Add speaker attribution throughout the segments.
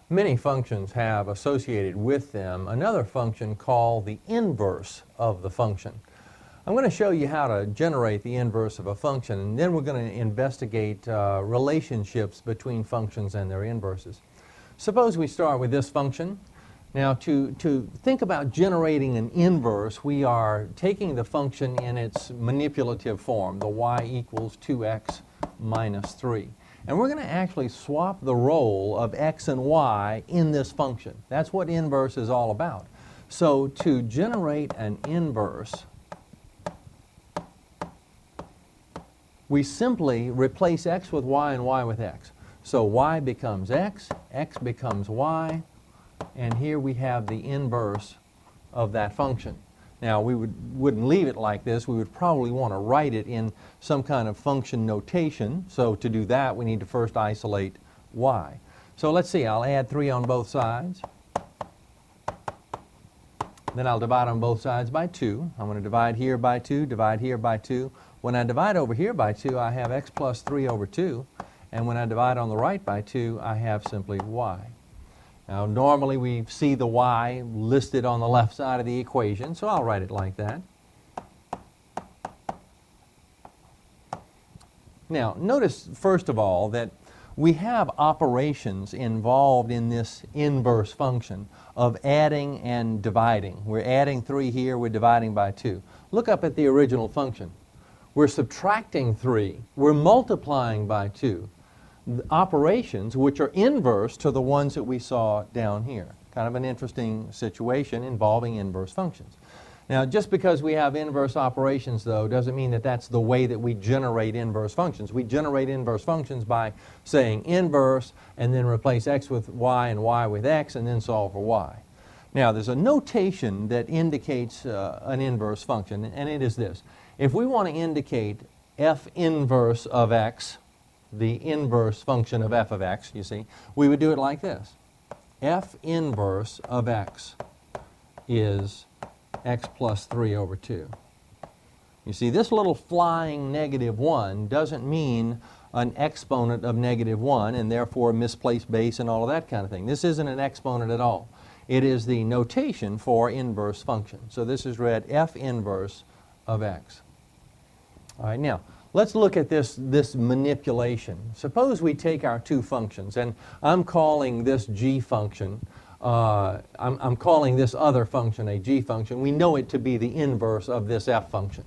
Speaker 1: Many functions have associated with them another function called the inverse of the function. I'm going to show you how to generate the inverse of a function, and then we're going to investigate relationships between functions and their inverses. Suppose we start with this function. Now, to think about generating an inverse, we are taking the function in its manipulative form, the y equals 2x minus 3. And we're going to actually swap the role of x and y in this function. That's what inverse is all about. So to generate an inverse, we simply replace x with y and y with x. So y becomes x becomes y, and here we have the inverse of that function. Now, we wouldn't leave it like this. We would probably want to write it in some kind of function notation. So to do that, we need to first isolate y. So let's see, I'll add 3 on both sides. Then I'll divide on both sides by 2. I'm going to divide here by 2, divide here by 2. When I divide over here by 2, I have x plus 3 over 2. And when I divide on the right by 2, I have simply y. Now, normally we see the y listed on the left side of the equation, so I'll write it like that. Now, notice, first of all, that we have operations involved in this inverse function of adding and dividing. We're adding 3 here, we're dividing by 2. Look up at the original function. We're subtracting 3, we're multiplying by 2. Operations which are inverse to the ones that we saw down here. Kind of an interesting situation involving inverse functions. Now, just because we have inverse operations, though, doesn't mean that that's the way that we generate inverse functions. We generate inverse functions by saying inverse and then replace x with y and y with x and then solve for y. Now, there's a notation that indicates an inverse function, and it is this. If we want to indicate f inverse of x, the inverse function of f of x, you see, we would do it like this. F inverse of x is x plus 3 over 2. You see, this little flying -1 doesn't mean an exponent of -1 and therefore a misplaced base and all of that kind of thing. This isn't an exponent at all. It is the notation for inverse function. So this is read f inverse of x. All right, now, let's look at this manipulation. Suppose we take our two functions, and I'm calling this g function, I'm calling this other function a g function. We know it to be the inverse of this f function.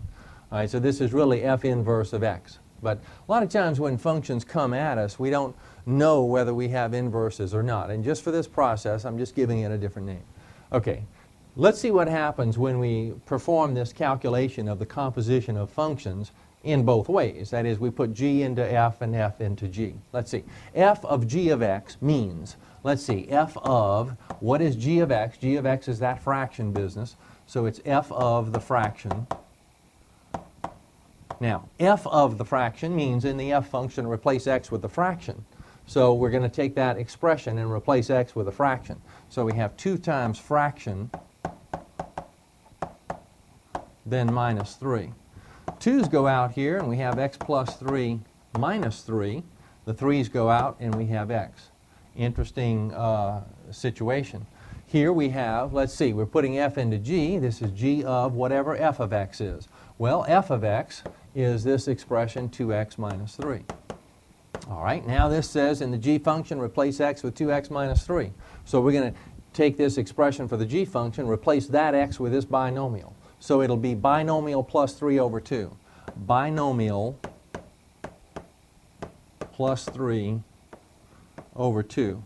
Speaker 1: All right, so this is really f inverse of x. But a lot of times when functions come at us, we don't know whether we have inverses or not. And just for this process, I'm just giving it a different name. Okay, let's see what happens when we perform this calculation of the composition of functions in both ways. That is, we put g into f and f into g. Let's see. F of g of x means, let's see, f of, what is g of x? G of x is that fraction business, so it's f of the fraction. Now, f of the fraction means in the f function replace x with the fraction. So we're going to take that expression and replace x with a fraction. So we have 2 times fraction, then minus 3. 2's go out here, and we have x plus 3 minus 3. The 3's go out, and we have x. Interesting situation. Here we have, let's see, we're putting f into g. This is g of whatever f of x is. Well, f of x is this expression 2x minus 3. All right, now this says in the g function, replace x with 2x minus 3. So we're going to take this expression for the g function, replace that x with this binomial. So it'll be binomial plus 3 over 2. Binomial plus 3 over 2.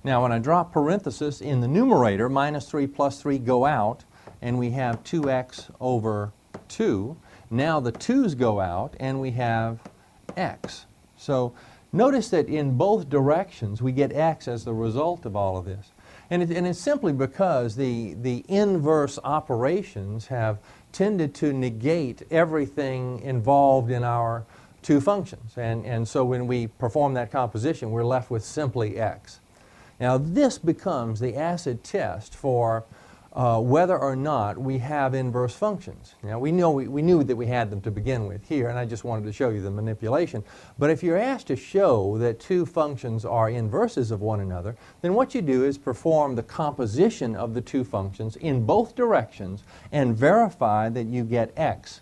Speaker 1: Now when I drop parenthesis in the numerator, minus 3 plus 3 go out, and we have 2x over 2. Now the 2's go out, and we have x. So notice that in both directions we get x as the result of all of this. And it's simply because the inverse operations have tended to negate everything involved in our two functions. And so when we perform that composition, we're left with simply x. Now this becomes the acid test for whether or not we have inverse functions. Now we knew that we had them to begin with here, and I just wanted to show you the manipulation. But if you're asked to show that two functions are inverses of one another, then what you do is perform the composition of the two functions in both directions and verify that you get x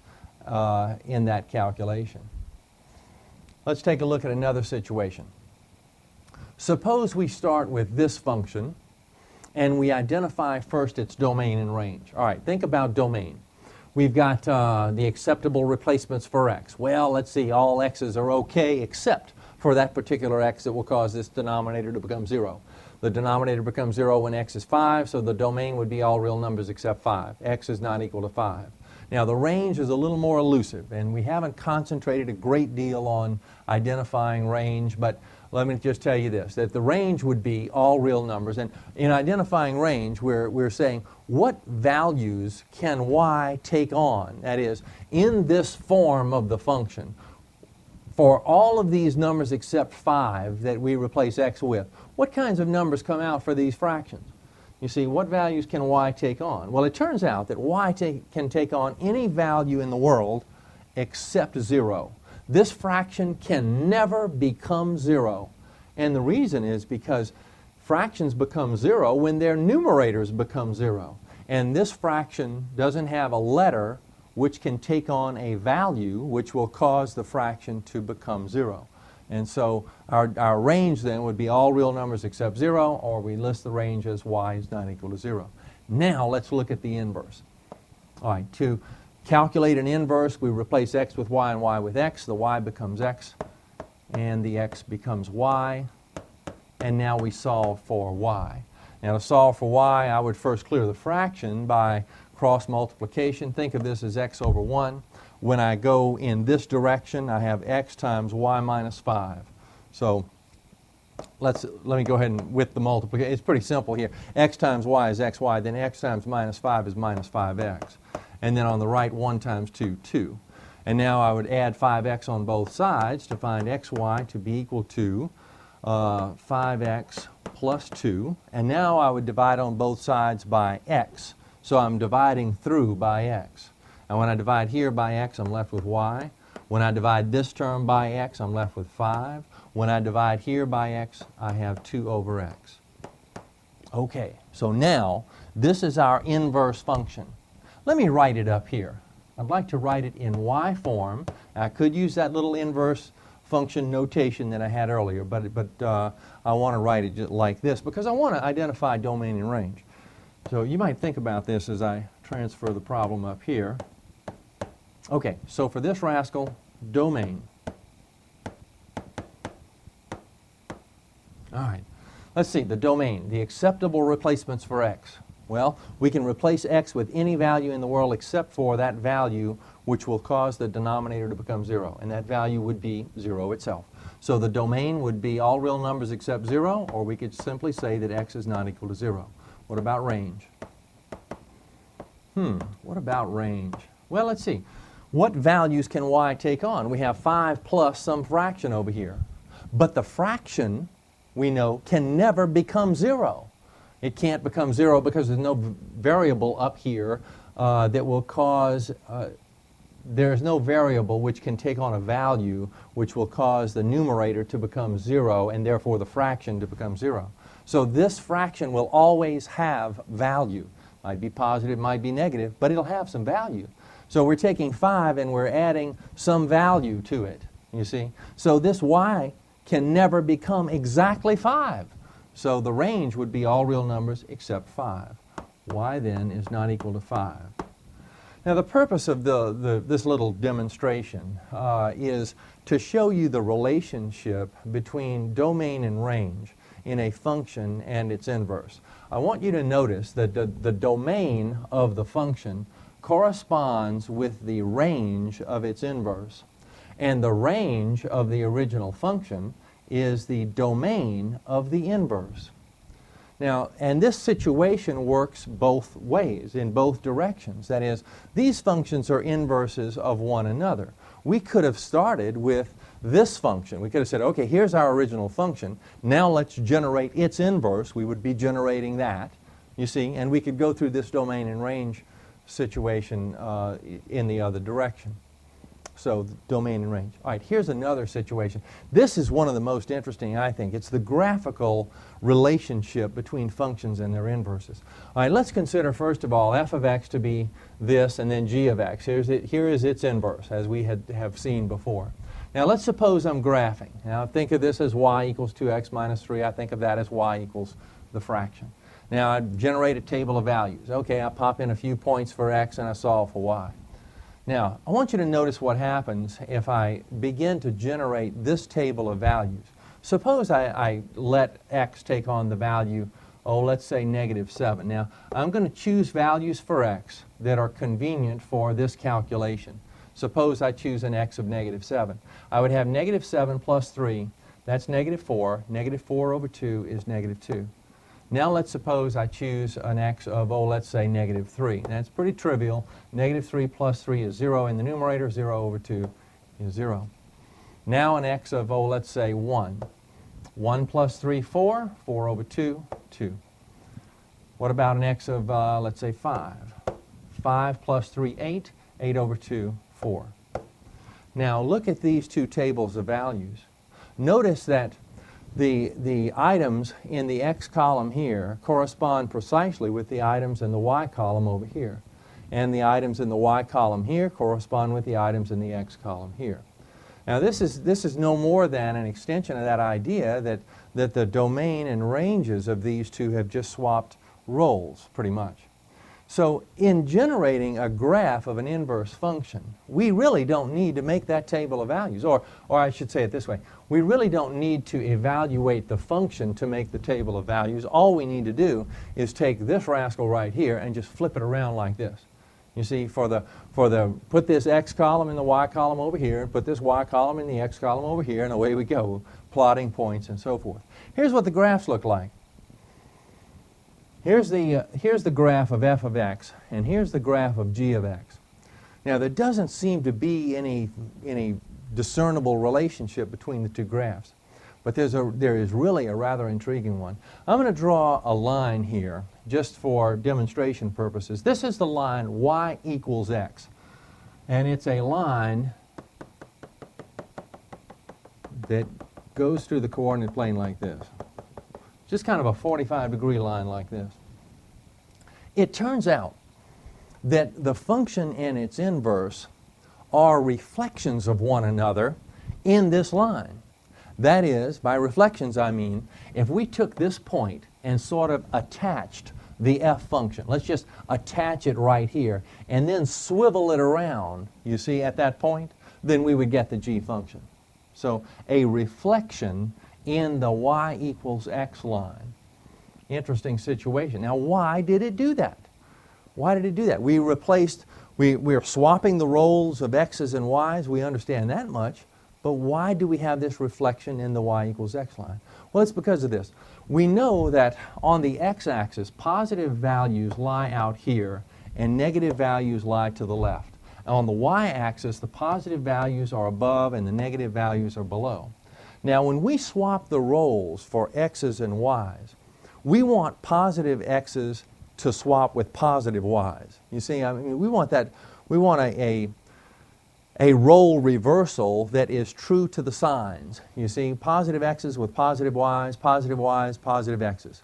Speaker 1: in that calculation. Let's take a look at another situation. Suppose we start with this function and we identify first its domain and range. All right, think about domain. We've got the acceptable replacements for x. Well, let's see, all x's are okay except for that particular x that will cause this denominator to become 0. The denominator becomes 0 when x is 5, so the domain would be all real numbers except 5. X is not equal to 5. Now, the range is a little more elusive, and we haven't concentrated a great deal on identifying range, but let me just tell you this, that the range would be all real numbers. And in identifying range, we're saying, what values can y take on? That is, in this form of the function, for all of these numbers except 5 that we replace x with, what kinds of numbers come out for these fractions? You see, what values can y take on? Well, it turns out that y can take on any value in the world except 0. This fraction can never become 0. And the reason is because fractions become 0 when their numerators become 0. And this fraction doesn't have a letter which can take on a value which will cause the fraction to become 0. And so our range then would be all real numbers except 0, or we list the range as y is not equal to 0. Now let's look at the inverse. All right, to calculate an inverse, we replace x with y and y with x. The y becomes x, and the x becomes y. And now we solve for y. Now to solve for y, I would first clear the fraction by cross multiplication. Think of this as x over 1. When I go in this direction, I have x times y minus 5. So let me go ahead and with the multiplication. It's pretty simple here. X times y is xy, then x times minus 5 is minus 5x. And then on the right, 1 times 2, 2. And now I would add 5x on both sides to find xy to be equal to 5x plus 2. And now I would divide on both sides by x. So I'm dividing through by x. And when I divide here by x, I'm left with y. When I divide this term by x, I'm left with 5. When I divide here by x, I have 2 over x. Okay, so now this is our inverse function. Let me write it up here. I'd like to write it in y form. I could use that little inverse function notation that I had earlier, but I want to write it just like this because I want to identify domain and range. So you might think about this as I transfer the problem up here. Okay, so for this rascal, domain. All right, let's see, the domain, the acceptable replacements for x. Well, we can replace x with any value in the world except for that value which will cause the denominator to become 0, and that value would be 0 itself. So the domain would be all real numbers except 0, or we could simply say that x is not equal to 0. What about range? What about range? Well, let's see. What values can y take on? We have 5 plus some fraction over here. But the fraction, we know, can never become 0. It can't become 0 because there's no variable up here that will cause, there's no variable which can take on a value which will cause the numerator to become 0 and therefore the fraction to become 0. So this fraction will always have value. Might be positive, might be negative, but it'll have some value. So we're taking 5 and we're adding some value to it, you see. So this y can never become exactly 5. So the range would be all real numbers except 5. Y then is not equal to 5. Now the purpose of this little demonstration is to show you the relationship between domain and range in a function and its inverse. I want you to notice that the domain of the function corresponds with the range of its inverse. And the range of the original function is the domain of the inverse. Now, and this situation works both ways, in both directions. That is, these functions are inverses of one another. We could have started with this function. We could have said, okay, here's our original function. Now let's generate its inverse. We would be generating that. you see, and we could go through this domain and range situation in the other direction. So domain and range. All right, here's another situation. This is one of the most interesting, I think. It's the graphical relationship between functions and their inverses. All right, let's consider first of all f of x to be this and then g of x. Here is its inverse, as we have seen before. Now let's suppose I'm graphing. Now think of this as y equals 2x minus 3. I think of that as y equals the fraction. Now I generate a table of values. Okay, I pop in a few points for x and I solve for y. Now, I want you to notice what happens if I begin to generate this table of values. Suppose I let x take on the value, let's say -7. Now, I'm going to choose values for x that are convenient for this calculation. Suppose I choose an x of -7. I would have -7 plus 3, that's -4. -4 over 2 is -2. Now let's suppose I choose an x of, let's say -3. That's pretty trivial. -3 plus 3 is 0 in the numerator. 0 over 2 is 0. Now an x of, let's say 1. 1 plus 3, 4. 4 over 2, 2. What about an x of, let's say 5? 5 plus 3, 8. 8 over 2, 4. Now look at these two tables of values. Notice that the items in the x column here correspond precisely with the items in the y column over here. And the items in the y column here correspond with the items in the x column here. Now this is no more than an extension of that idea that the domain and ranges of these two have just swapped roles, pretty much. So in generating a graph of an inverse function, we really don't need to make that table of values. Or I should say it this way. We really don't need to evaluate the function to make the table of values. All we need to do is take this rascal right here and just flip it around like this. You see, put this x column in the y column over here, and put this y column in the x column over here, and away we go, plotting points and so forth. Here's what the graphs look like. Here's the graph of f of x, and here's the graph of g of x. Now there doesn't seem to be any discernible relationship between the two graphs, but there is really a rather intriguing one. I'm going to draw a line here just for demonstration purposes. This is the line y equals x, and it's a line that goes through the coordinate plane like this. Just kind of a 45-degree line like this. It turns out that the function and its inverse are reflections of one another in this line. That is, by reflections I mean, if we took this point and sort of attached the f function, let's just attach it right here, and then swivel it around, you see, at that point, then we would get the g function. So a reflection in the y equals x line. Interesting situation. Now, why did it do that? Why did it do that? We're swapping the roles of x's and y's. We understand that much. But why do we have this reflection in the y equals x line? Well, it's because of this. We know that on the x-axis, positive values lie out here, and negative values lie to the left. And on the y-axis, the positive values are above, and the negative values are below. Now, when we swap the roles for x's and y's, we want positive x's to swap with positive y's. You see, I mean, we want a role reversal that is true to the signs. You see, positive x's with positive y's, positive x's.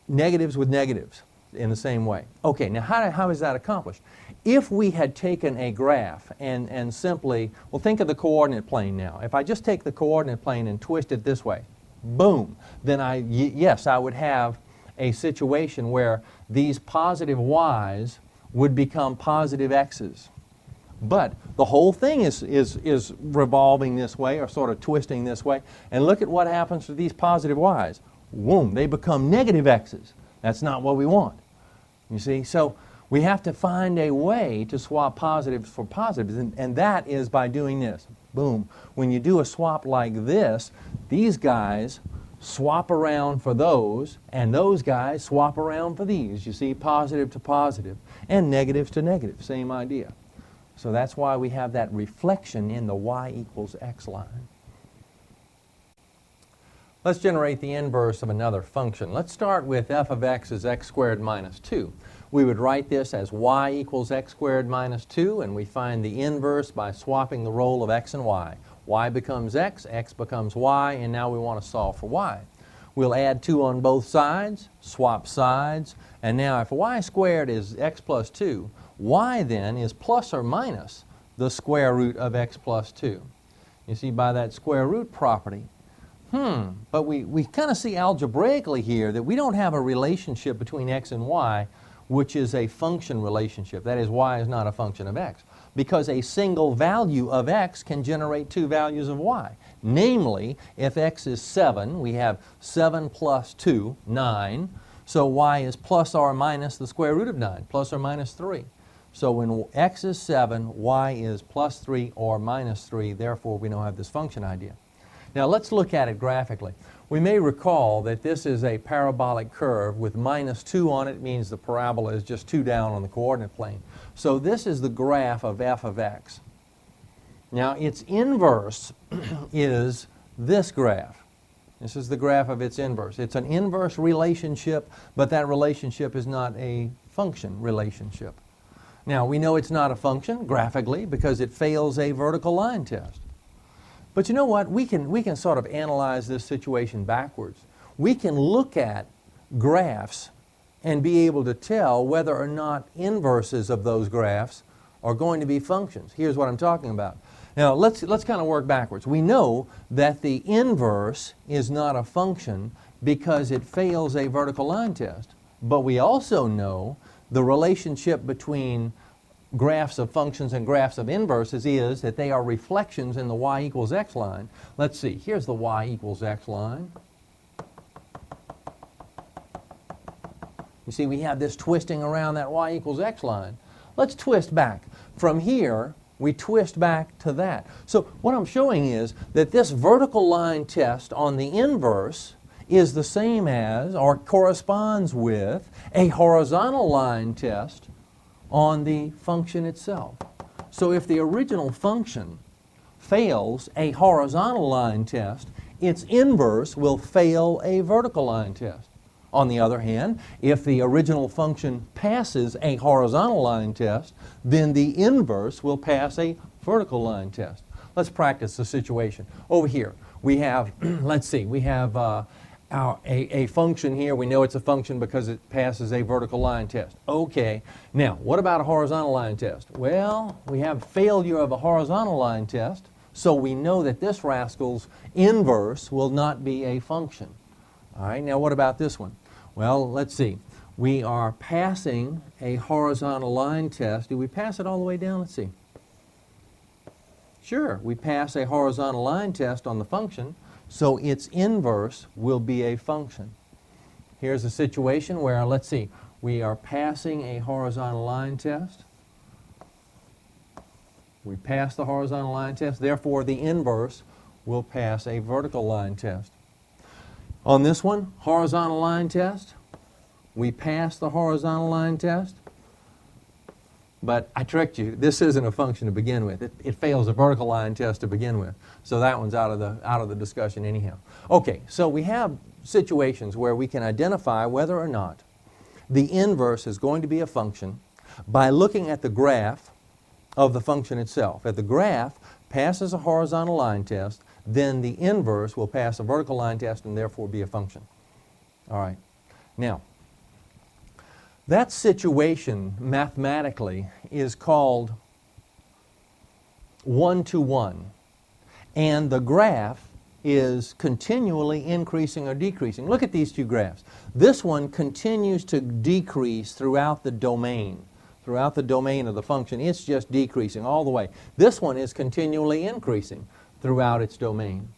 Speaker 1: Negatives with negatives in the same way. Okay, now how is that accomplished? If we had taken a graph and simply, well, think of the coordinate plane now. If I just take the coordinate plane and twist it this way, boom, then yes, I would have a situation where these positive y's would become positive x's. But the whole thing is revolving this way, or sort of twisting this way. And look at what happens to these positive y's. Boom, they become negative x's. That's not what we want. You see, so we have to find a way to swap positives for positives, and that is by doing this. Boom. When you do a swap like this, these guys swap around for those, and those guys swap around for these. You see, positive to positive, and negatives to negative. Same idea. So that's why we have that reflection in the y equals x line. Let's generate the inverse of another function. Let's start with f of x is x squared minus 2. We would write this as y equals x squared minus 2, and we find the inverse by swapping the role of x and y. Y becomes x becomes y, and now we want to solve for y. We'll add 2 on both sides, swap sides, and now if y squared is x plus 2, y then is plus or minus the square root of x plus 2. You see, by that square root property, but we kind of see algebraically here that we don't have a relationship between x and y which is a function relationship. That is, y is not a function of x, because a single value of x can generate 2 values of y. Namely, if x is 7, we have 7 plus 2, 9, so y is plus or minus the square root of 9, plus or minus 3. So when x is 7, y is plus 3 or minus 3, therefore we now have this function idea. Now let's look at it graphically. We may recall that this is a parabolic curve with minus 2 on it. Means the parabola is just 2 down on the coordinate plane. So this is the graph of f of x. Now its inverse is this graph. This is the graph of its inverse. It's an inverse relationship, but that relationship is not a function relationship. Now we know it's not a function graphically because it fails a vertical line test. But you know what? We can sort of analyze this situation backwards. We can look at graphs and be able to tell whether or not inverses of those graphs are going to be functions. Here's what I'm talking about. Now let's kind of work backwards. We know that the inverse is not a function because it fails a vertical line test. But we also know the relationship between graphs of functions and graphs of inverses is that they are reflections in the y equals x line. Let's see, here's the y equals x line. You see, we have this twisting around that y equals x line. Let's twist back. From here, we twist back to that. So what I'm showing is that this vertical line test on the inverse is the same as, or corresponds with, a horizontal line test on the function itself. So if the original function fails a horizontal line test, its inverse will fail a vertical line test. On the other hand, if the original function passes a horizontal line test, then the inverse will pass a vertical line test. Let's practice the situation. Over here, we have, let's see, we have a function here. We know it's a function because it passes a vertical line test. Okay, now what about a horizontal line test? Well, we have failure of a horizontal line test, so we know that this rascal's inverse will not be a function. All right, now what about this one? Well, let's see. We are passing a horizontal line test. Do we pass it all the way down? Let's see. Sure, we pass a horizontal line test on the function, so its inverse will be a function. Here's a situation where, let's see, we are passing a horizontal line test. We pass the horizontal line test, therefore the inverse will pass a vertical line test. On this one, horizontal line test, we pass the horizontal line test, but I tricked you. This isn't a function to begin with. It fails a vertical line test to begin with. So that one's out of the discussion anyhow. Okay, so we have situations where we can identify whether or not the inverse is going to be a function by looking at the graph of the function itself. If the graph passes a horizontal line test, then the inverse will pass a vertical line test and therefore be a function. All right. Now, that situation mathematically is called one-to-one, and the graph is continually increasing or decreasing. Look at these two graphs. This one continues to decrease throughout the domain of the function. It's just decreasing all the way. This one is continually increasing throughout its domain.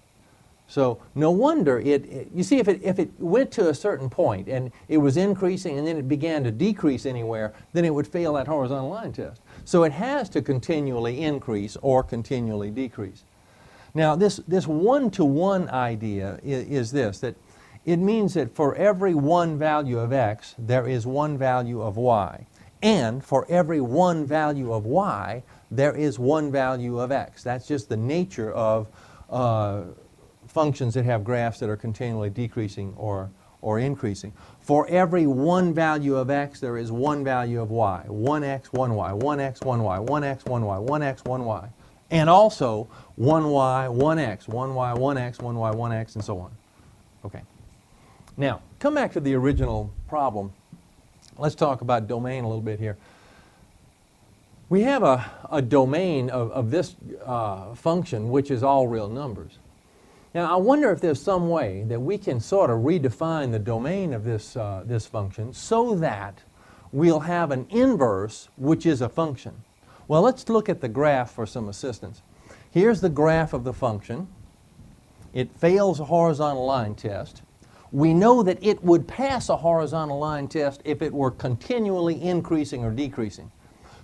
Speaker 1: So no wonder you see, if it went to a certain point and it was increasing and then it began to decrease anywhere, then it would fail that horizontal line test. So it has to continually increase or continually decrease. Now this one-to-one idea is this, that it means that for every one value of x, there is one value of y. And for every one value of y, there is one value of x. That's just the nature of functions that have graphs that are continually decreasing or increasing. For every one value of x, there is one value of y. 1x, 1y, 1x, 1y, 1x, 1y, 1x, 1y. And also 1y, 1x, 1y, 1x, 1y, 1x, and so on. Okay. Now, come back to the original problem. Let's talk about domain a little bit here. We have a domain of this function which is all real numbers. Now, I wonder if there's some way that we can sort of redefine the domain of this function so that we'll have an inverse which is a function. Well, let's look at the graph for some assistance. Here's the graph of the function. It fails a horizontal line test. We know that it would pass a horizontal line test if it were continually increasing or decreasing.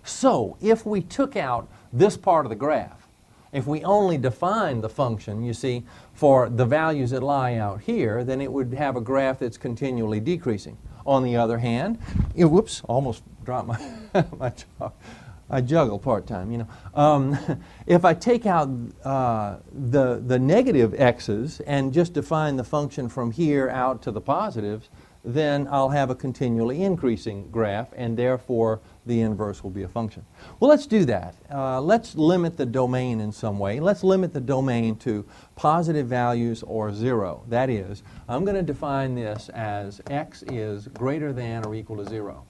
Speaker 1: So, if we took out this part of the graph, if we only define the function, you see, for the values that lie out here, then it would have a graph that's continually decreasing. On the other hand, whoops, almost dropped my chalk. I juggle part-time, you know. If I take out the negative x's and just define the function from here out to the positives, then I'll have a continually increasing graph, and therefore the inverse will be a function. Well, let's do that. Let's limit the domain in some way. Let's limit the domain to positive values or 0. That is, I'm going to define this as x is greater than or equal to 0.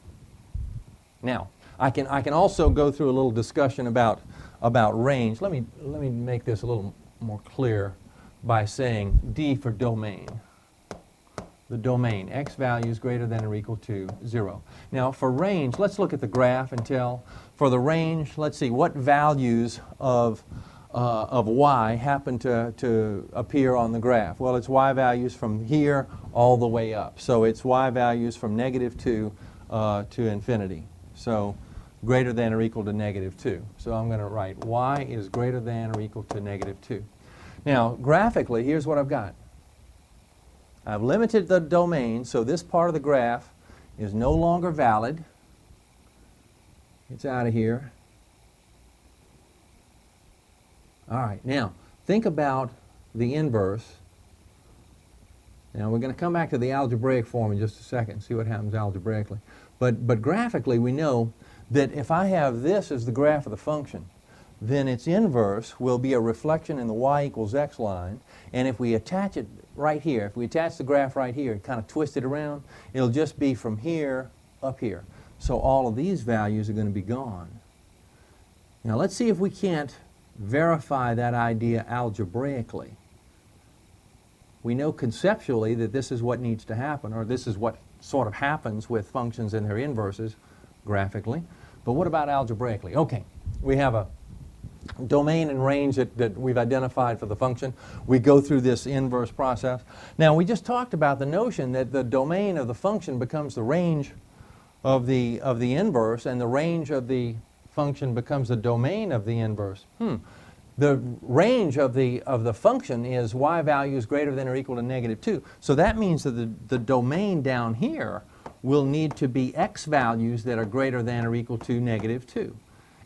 Speaker 1: Now, I can also go through a little discussion about range. Let me make this a little more clear by saying D for domain. The domain, x values greater than or equal to 0. Now, for range, let's look at the graph and tell, for the range, let's see, what values of y happen to appear on the graph. Well, it's y values from here all the way up. So it's y values from -2 to infinity. So greater than or equal to -2. So I'm going to write y is greater than or equal to -2. Now, graphically, here's what I've got. I've limited the domain, so this part of the graph is no longer valid. It's out of here. All right, now, think about the inverse. Now, we're going to come back to the algebraic form in just a second and see what happens algebraically. But graphically, we know that if I have this as the graph of the function, then its inverse will be a reflection in the y equals x line. And if we attach it right here, if we attach the graph right here and kind of twist it around, it'll just be from here up here. So all of these values are going to be gone. Now let's see if we can't verify that idea algebraically. We know conceptually that this is what needs to happen, or this is what sort of happens with functions and their inverses graphically. But what about algebraically? Okay, we have a domain and range that we've identified for the function. We go through this inverse process. Now, we just talked about the notion that the domain of the function becomes the range of the inverse, and the range of the function becomes the domain of the inverse. The range of the function is y values greater than or equal to -2. So that means that the domain down here will need to be x values that are greater than or equal to -2.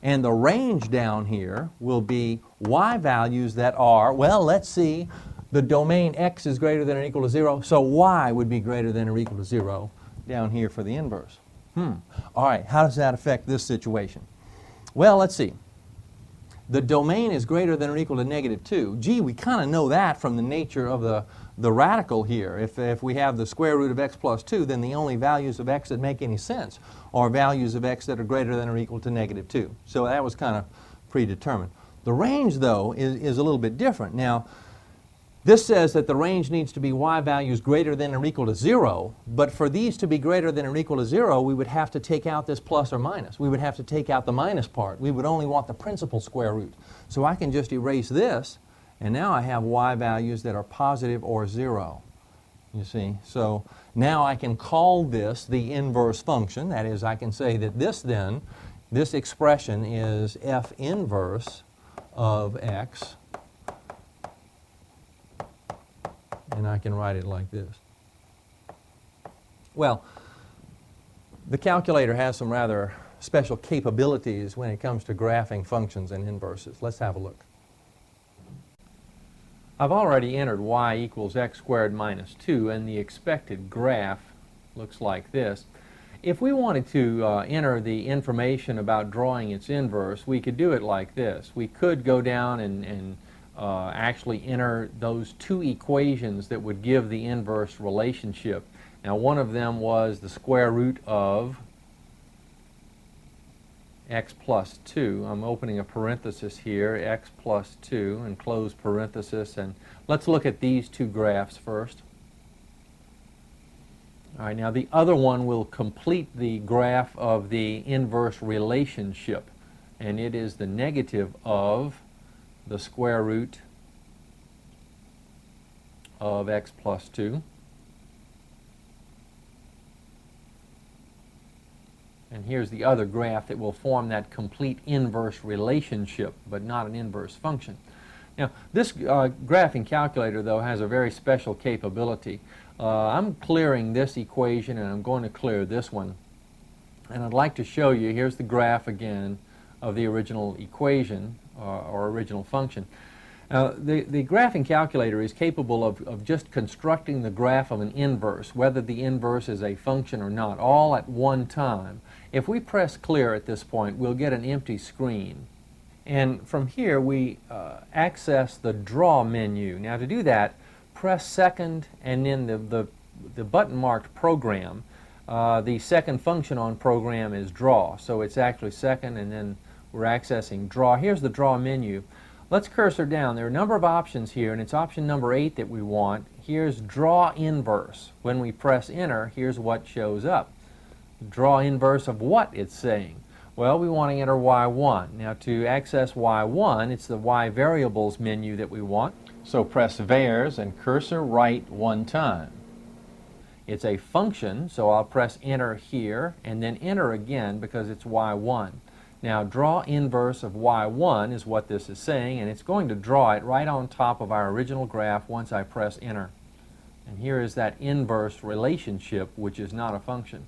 Speaker 1: And the range down here will be y values that are, well, let's see, the domain x is greater than or equal to 0, so y would be greater than or equal to 0 down here for the inverse. All right, how does that affect this situation? Well, let's see. The domain is greater than or equal to -2. Gee, we kind of know that from the nature of the radical here. If we have the square root of x plus 2, then the only values of x that make any sense are values of x that are greater than or equal to -2. So that was kind of predetermined. The range, though, is a little bit different. Now, this says that the range needs to be y values greater than or equal to 0, but for these to be greater than or equal to 0, we would have to take out this plus or minus. We would have to take out the minus part. We would only want the principal square root. So I can just erase this, and now I have y values that are positive or 0. You see? So now I can call this the inverse function. That is, I can say that this expression is f inverse of x. And I can write it like this. Well, the calculator has some rather special capabilities when it comes to graphing functions and inverses. Let's have a look. I've already entered y equals x squared minus 2, and the expected graph looks like this. If we wanted to enter the information about drawing its inverse, we could do it like this. We could go down and actually enter those two equations that would give the inverse relationship. Now, one of them was the square root of x plus 2. I'm opening a parenthesis here, x plus 2, and close parenthesis. And let's look at these two graphs first. All right, now the other one will complete the graph of the inverse relationship, and it is the negative of the square root of x plus 2. And here's the other graph that will form that complete inverse relationship, but not an inverse function. Now, this graphing calculator, though, has a very special capability. I'm clearing this equation, and I'm going to clear this one. And I'd like to show you, here's the graph again of the original equation, or original function. Now, the graphing calculator is capable of just constructing the graph of an inverse, whether the inverse is a function or not, all at one time. If we press clear at this point, we'll get an empty screen. And from here, we access the Draw menu. Now, to do that, press second and then the button marked Program. The second function on Program is Draw, so it's actually second, and then we're accessing Draw. Here's the Draw menu. Let's cursor down. There are a number of options here, and it's option number 8 that we want. Here's Draw Inverse. When we press Enter, here's what shows up. Draw inverse of what it's saying. Well, we want to enter y1. Now, to access y1, it's the y variables menu that we want. So press Vars and cursor right one time. It's a function, so I'll press Enter here, and then Enter again because it's y1. Now, draw inverse of y1 is what this is saying, and it's going to draw it right on top of our original graph once I press Enter. And here is that inverse relationship, which is not a function.